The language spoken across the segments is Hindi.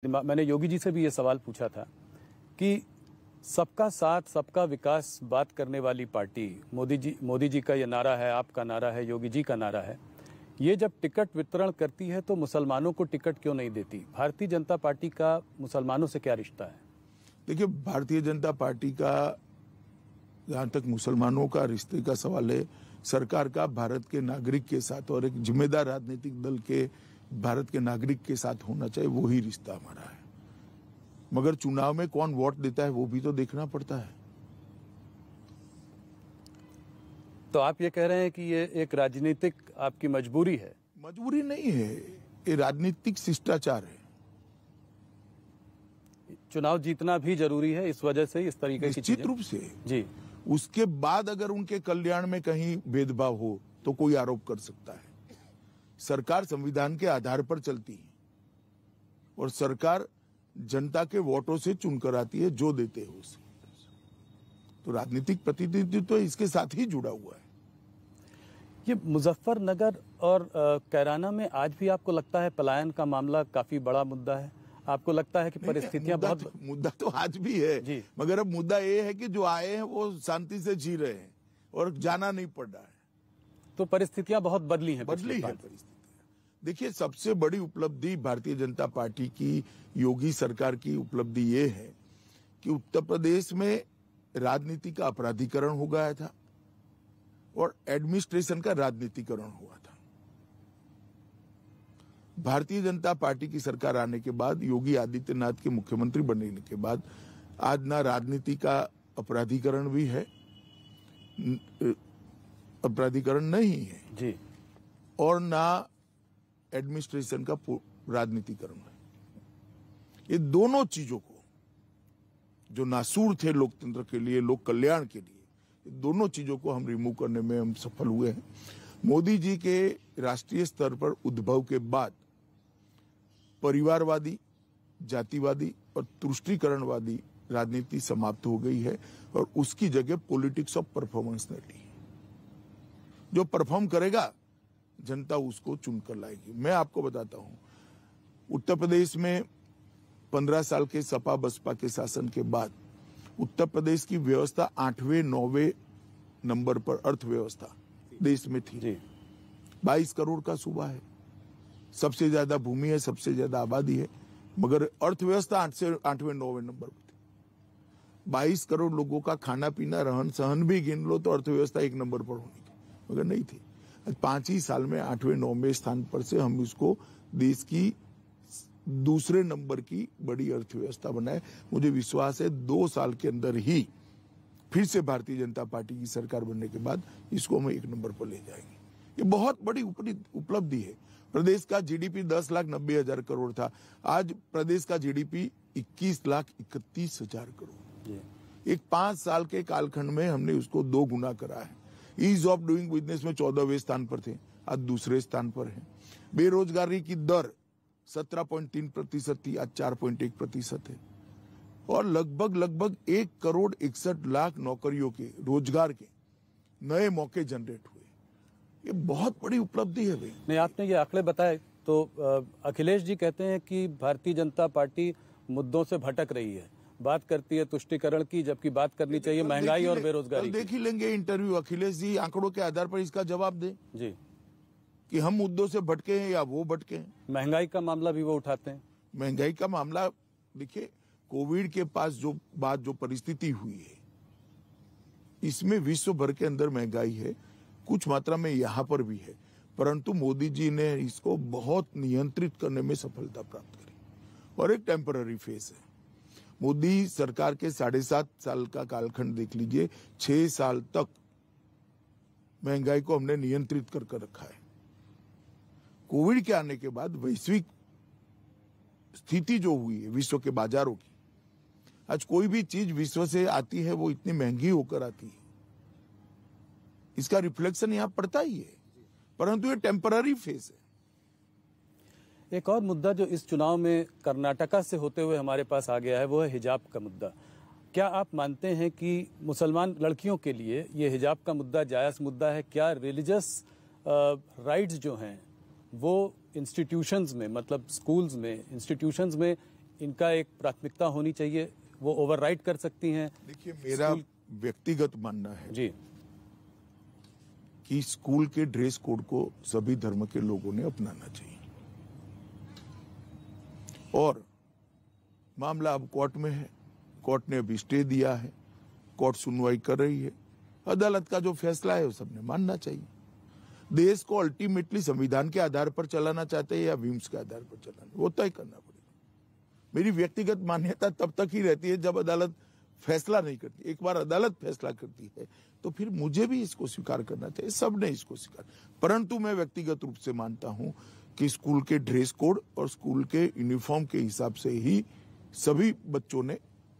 मैंने योगी जी से भी ये सवाल पूछा था कि सबका साथ सबका विकास बात करने वाली पार्टी मोदी जी का ये नारा है, आपका नारा है, योगी जी का नारा है। ये जब टिकट वितरण करती है तो मुसलमानों को टिकट क्यों नहीं देती? भारतीय जनता पार्टी का मुसलमानों से क्या रिश्ता है? देखिए, भारतीय जनता पार्टी का जहाँ तक मुसलमानों का रिश्ते का सवाल है, सरकार का भारत के नागरिक के साथ और एक जिम्मेदार राजनीतिक दल के भारत के नागरिक के साथ होना चाहिए, वो ही रिश्ता हमारा है। मगर चुनाव में कौन वोट देता है वो भी तो देखना पड़ता है। तो आप ये कह रहे हैं कि ये एक राजनीतिक आपकी मजबूरी है? मजबूरी नहीं है, ये राजनीतिक शिष्टाचार है। चुनाव जीतना भी जरूरी है, इस वजह से इस तरीके की निश्चित रूप से जी। उसके बाद अगर उनके कल्याण में कहीं भेदभाव हो तो कोई आरोप कर सकता है। सरकार संविधान के आधार पर चलती है और सरकार जनता के वोटों से चुनकर आती है, जो देते हो उसे। तो राजनीतिक प्रतिनिधित्व तो इसके साथ ही जुड़ा हुआ है। ये मुजफ्फरनगर और कैराना में आज भी आपको लगता है पलायन का मामला काफी बड़ा मुद्दा है? आपको लगता है कि परिस्थितियां मुद्दा तो आज भी है जी। मगर अब मुद्दा ये है कि जो आए हैं वो शांति से जी रहे हैं और जाना नहीं पड़ रहा है। तो परिस्थितियां बहुत बदली हैं परिस्थितियां। देखिए, सबसे बड़ी उपलब्धि भारतीय जनता पार्टी की, योगी सरकार की उपलब्धि ये है कि उत्तर प्रदेश में राजनीति का अपराधीकरण हो गया था और एडमिनिस्ट्रेशन का राजनीतिकरण हुआ था। भारतीय जनता पार्टी की सरकार आने के बाद, योगी आदित्यनाथ के मुख्यमंत्री बनने के बाद, आज ना राजनीति का अपराधीकरण भी है, अपराधीकरण नहीं है जी, और ना एडमिनिस्ट्रेशन का राजनीतिकरण है। ये दोनों चीजों को, जो नासूर थे लोकतंत्र के लिए, लोक कल्याण के लिए, दोनों चीजों को हम रिमूव करने में हम सफल हुए हैं। मोदी जी के राष्ट्रीय स्तर पर उद्भव के बाद परिवारवादी, जातिवादी और तुष्टीकरणवादी राजनीति समाप्त हो गई है और उसकी जगह पॉलिटिक्स ऑफ परफॉर्मेंस ने ली। जो परफॉर्म करेगा जनता उसको चुनकर लाएगी। मैं आपको बताता हूं, उत्तर प्रदेश में 15 साल के सपा बसपा के शासन के बाद उत्तर प्रदेश की व्यवस्था 8वें 9वें नंबर पर अर्थव्यवस्था देश में थी। 22 करोड़ का सूबा है, सबसे ज्यादा भूमि है, सबसे ज्यादा आबादी है, मगर अर्थव्यवस्था 8वें 9वें नंबर पर थी। 22 करोड़ लोगों का खाना पीना रहन सहन भी गिन लो तो अर्थव्यवस्था 1 नंबर पर होनी थी, मगर नहीं थी। 5 ही साल में 8वें 9वें स्थान पर से हम इसको देश की दूसरे नंबर की बड़ी अर्थव्यवस्था बनाए। मुझे विश्वास है 2 साल के अंदर ही फिर से भारतीय जनता पार्टी की सरकार बनने के बाद इसको हम 1 नंबर पर ले जाएंगे। ये बहुत बड़ी उपलब्धि है। प्रदेश का जीडीपी 10,90,000 करोड़ था, आज प्रदेश का जीडीपी 21,31,000 करोड़। एक 5 साल के कालखंड में हमने उसको 2 गुना करा है। ईज ऑफ डूइंग बिजनेस में 14वें स्थान पर थे, आज दूसरे स्थान पर है। बेरोजगारी की दर 17.3% थी, आज 4.1% है और लगभग 1,61,00,000 नौकरियों के, रोजगार के नए मौके जनरेट हुए। ये बहुत बड़ी उपलब्धि है भाई। नहीं, आपने ये आंकड़े बताए तो अखिलेश जी कहते हैं कि भारतीय जनता पार्टी मुद्दों से भटक रही है, बात करती है तुष्टीकरण की, जबकि बात करनी चाहिए महंगाई और बेरोजगारी। देख ही लेंगे इंटरव्यू, अखिलेश जी आंकड़ों के आधार पर इसका जवाब दे जी कि हम मुद्दों से भटके हैं या वो भटके हैं। महंगाई का मामला भी वो उठाते हैं। महंगाई का मामला, देखिए, कोविड के पास जो परिस्थिति हुई है, इसमें विश्व भर के अंदर महंगाई है, कुछ मात्रा में यहाँ पर भी है, परंतु मोदी जी ने इसको बहुत नियंत्रित करने में सफलता प्राप्त करी और एक टेम्पररी फेज है। मोदी सरकार के 7.5 साल का कालखंड देख लीजिए, 6 साल तक महंगाई को हमने नियंत्रित कर रखा है। कोविड के आने के बाद वैश्विक स्थिति जो हुई है विश्व के बाजारों की, आज कोई भी चीज विश्व से आती है वो इतनी महंगी होकर आती है, इसका रिफ्लेक्शन यहां पड़ता ही है, परंतु ये टेम्पररी फेज है। एक और मुद्दा जो इस चुनाव में कर्नाटका से होते हुए हमारे पास आ गया है वो है हिजाब का मुद्दा। क्या आप मानते हैं कि मुसलमान लड़कियों के लिए ये हिजाब का मुद्दा जायज मुद्दा है? क्या रिलीजियस राइट्स जो हैं वो इंस्टीट्यूशंस में, मतलब स्कूल्स में, इंस्टीट्यूशंस में इनका एक प्राथमिकता होनी चाहिए, वो ओवरराइड कर सकती हैं? देखिए, मेरा व्यक्तिगत मानना है जी कि स्कूल के ड्रेस कोड को सभी धर्म के लोगों ने अपनाना चाहिए, और मामला अब कोर्ट में है। कोर्ट ने अभी स्टे दिया है, कोर्ट सुनवाई कर रही है। अदालत का जो फैसला है वो सबने मानना चाहिए। देश को अल्टीमेटली संविधान के आधार पर चलाना चाहते हैं या विम्स के आधार पर चलाना, वो तय करना पड़ेगा। मेरी व्यक्तिगत मान्यता तब तक ही रहती है जब अदालत फैसला नहीं करती। एक बार अदालत फैसला करती है तो फिर मुझे भी इसको स्वीकार करना चाहिए, सबने इसको स्वीकार। परंतु मैं व्यक्तिगत रूप से मानता हूं कि स्कूल के ड्रेस कोड और स्कूल के यूनिफॉर्म के हिसाब से ही सभी बच्चों ने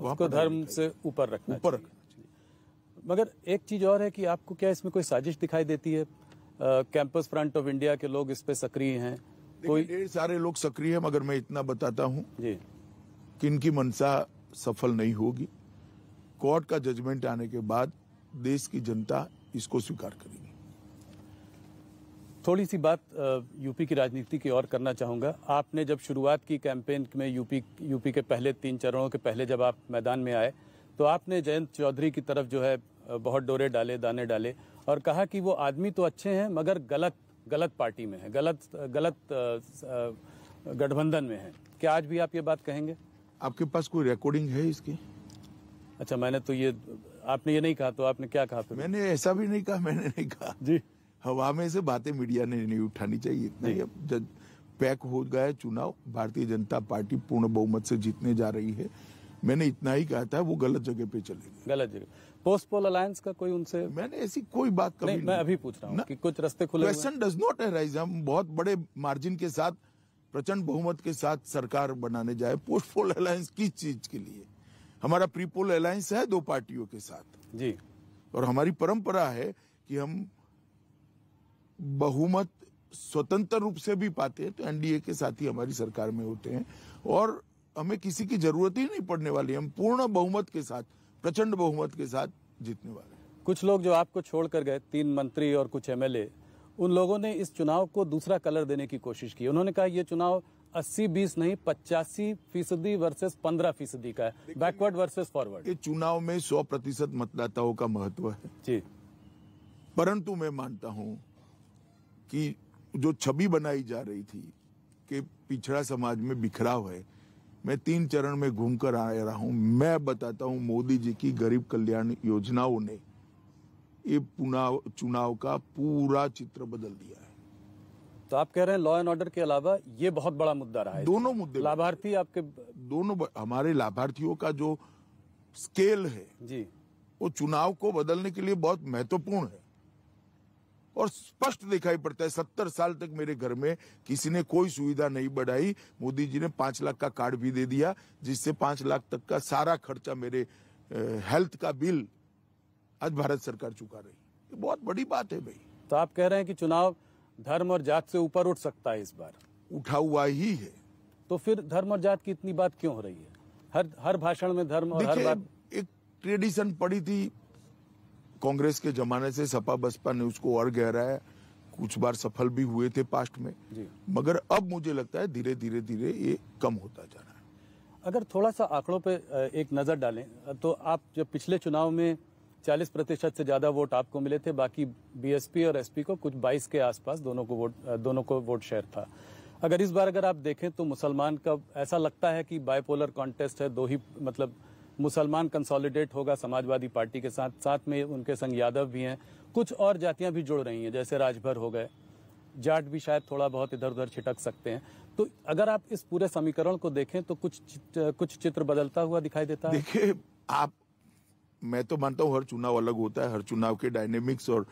वहां उसको धर्म से ऊपर रखना चाहिए। मगर एक चीज और है कि आपको क्या इसमें कोई साजिश दिखाई देती है? कैंपस फ्रंट ऑफ इंडिया के लोग इस पे सक्रिय हैं, कोई ढेर सारे लोग सक्रिय हैं, मगर मैं इतना बताता हूं जी कि इनकी मंशा सफल नहीं होगी। कोर्ट का जजमेंट आने के बाद देश की जनता इसको स्वीकार करेगी। थोड़ी सी बात यूपी की राजनीति की और करना चाहूंगा। आपने जब शुरुआत की कैंपेन में यूपी के पहले 3 चरणों के पहले जब आप मैदान में आए तो आपने जयंत चौधरी की तरफ जो है बहुत डोरे डाले, दाने डाले और कहा कि वो आदमी तो अच्छे हैं मगर गलत पार्टी में है, गलत गठबंधन में है। क्या आज भी आप ये बात कहेंगे? आपके पास कोई रिकॉर्डिंग है इसकी? अच्छा, मैंने तो ये, आपने ये नहीं कहा तो आपने क्या कहा फिर? मैंने ऐसा भी नहीं कहा, मैंने नहीं कहा जी। हवा में से बातें मीडिया ने नहीं उठानी चाहिए। इतना ही। अब जब पैक हो गया है चुनाव, भारतीय जनता पार्टी पूर्ण बहुमत से जीतने जा रही है, मैंने इतना ही कहा था, वो गलत जगह पे चलेगी। गलत जगह। पोस्ट पोल अलायंस का कोई उनसे? मैंने ऐसी कोई बात कभी नहीं, मैं अभी पूछ रहा हूँ कि कुछ रास्ते खुले हुए हैं। Question does not arise. हम बहुत बड़े मार्जिन के साथ, प्रचंड बहुमत के साथ सरकार बनाने जाए। पोस्ट पोल अलायंस किस चीज के लिए? हमारा प्री पोल अलायंस है 2 पार्टियों के साथ जी, और हमारी परंपरा है कि हम बहुमत स्वतंत्र रूप से भी पाते हैं तो एनडीए के साथ ही हमारी सरकार में होते हैं और हमें किसी की जरूरत ही नहीं पड़ने वाली। हम पूर्ण बहुमत के साथ, प्रचंड बहुमत के साथ जीतने वाले हैं। कुछ लोग जो आपको छोड़कर गए, 3 मंत्री और कुछ एमएलए, उन लोगों ने इस चुनाव को दूसरा कलर देने की कोशिश की। उन्होंने कहा ये चुनाव 80-20 नहीं 85% वर्सेस 15% का है, बैकवर्ड वर्सेस फॉरवर्ड। ये चुनाव में 100% मतदाताओं का महत्व है जी, परंतु मैं मानता हूं कि जो छवि बनाई जा रही थी कि पिछड़ा समाज में बिखराव है, मैं 3 चरण में घूमकर आ रहा हूं। मैं बताता हूं, मोदी जी की गरीब कल्याण योजनाओं ने ये चुनाव का पूरा चित्र बदल दिया है। तो आप कह रहे हैं लॉ एंड ऑर्डर के अलावा ये बहुत बड़ा मुद्दा रहा है। दोनों मुद्दे, लाभार्थी आपके दोनों, हमारे लाभार्थियों का जो स्केल है जी, वो चुनाव को बदलने के लिए बहुत महत्वपूर्ण है और स्पष्ट दिखाई पड़ता है। 70 साल तक मेरे घर में किसी ने कोई सुविधा नहीं बढ़ाई। मोदी जी ने 5 लाख का कार्ड भी दे दिया, जिससे 5 लाख तक का सारा खर्चा मेरे हेल्थ का बिल आज भारत सरकार चुका रही। ये बहुत बड़ी बात है भाई। तो आप कह रहे हैं कि चुनाव धर्म और जात से ऊपर उठ सकता है इस बार? उठा हुआ ही है। तो फिर धर्म और जात की इतनी बात क्यों हो रही है? हर भाषण में धर्म और हर बात। एक ट्रेडिशन पड़ी थी कांग्रेस के जमाने से, सपा बसपा ने उसको और गहराया, कुछ बार सफल भी हुए थे पास्ट में जी। मगर अब मुझे लगता है धीरे धीरे ये कम होता जा रहा है। अगर थोड़ा सा आंकड़ों पे एक नजर डालें तो आप जब पिछले चुनाव में 40% से ज्यादा वोट आपको मिले थे, बाकी बीएसपी और एसपी को कुछ 22 के आसपास दोनों को वोट शेयर था। अगर इस बार अगर आप देखें तो मुसलमान का ऐसा लगता है कि बाइपोलर कॉन्टेस्ट है, 2 ही मतलब मुसलमान कंसोलिडेट होगा समाजवादी पार्टी के साथ, साथ में उनके संग यादव भी हैं, कुछ और जातियां भी जुड़ रही हैं, जैसे राजभर हो गए, जाट भी शायद थोड़ा बहुत इधर उधर छिटक सकते हैं। तो अगर आप इस पूरे समीकरण को देखें तो कुछ चित्र बदलता हुआ दिखाई देता है। देखिए, आप, मैं तो मानता हूं हर चुनाव अलग होता है, हर चुनाव के डायनेमिक्स और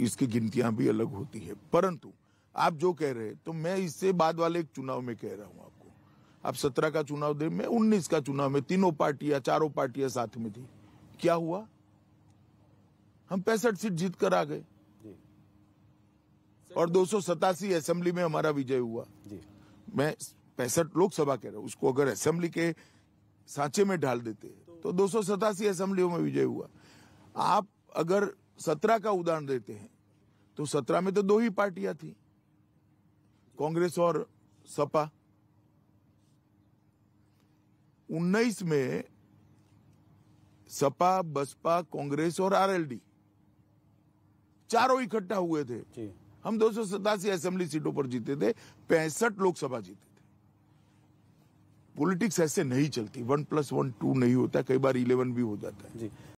इसकी गिनतियां भी अलग होती है, परंतु आप जो कह रहे हैं तो मैं इससे बाद वाले एक चुनाव में कह रहा हूं आपको। आप 17 का चुनाव दे, मैं 19 का चुनाव में 4 पार्टियां साथ में थी, क्या हुआ? हम 65 सीट जीत कर आ गए और 287 असेंबली में हमारा विजय हुआ जी। मैं 65 लोकसभा कह रहा हूं, उसको अगर असेंबली के सांचे में ढाल देते तो 287 असेंबलियों में विजय हुआ। आप अगर 17 का उदाहरण देते हैं तो 17 में तो 2 ही पार्टियां थी, कांग्रेस और सपा, 19 में सपा, बसपा, कांग्रेस और आरएलडी चारों इकट्ठा हुए थे। जी। हम 287 असेंबली सीटों पर जीते थे, 65 लोकसभा जीते थे। पॉलिटिक्स ऐसे नहीं चलती, 1+1 2 नहीं होता, कई बार 11 भी हो जाता है। जी।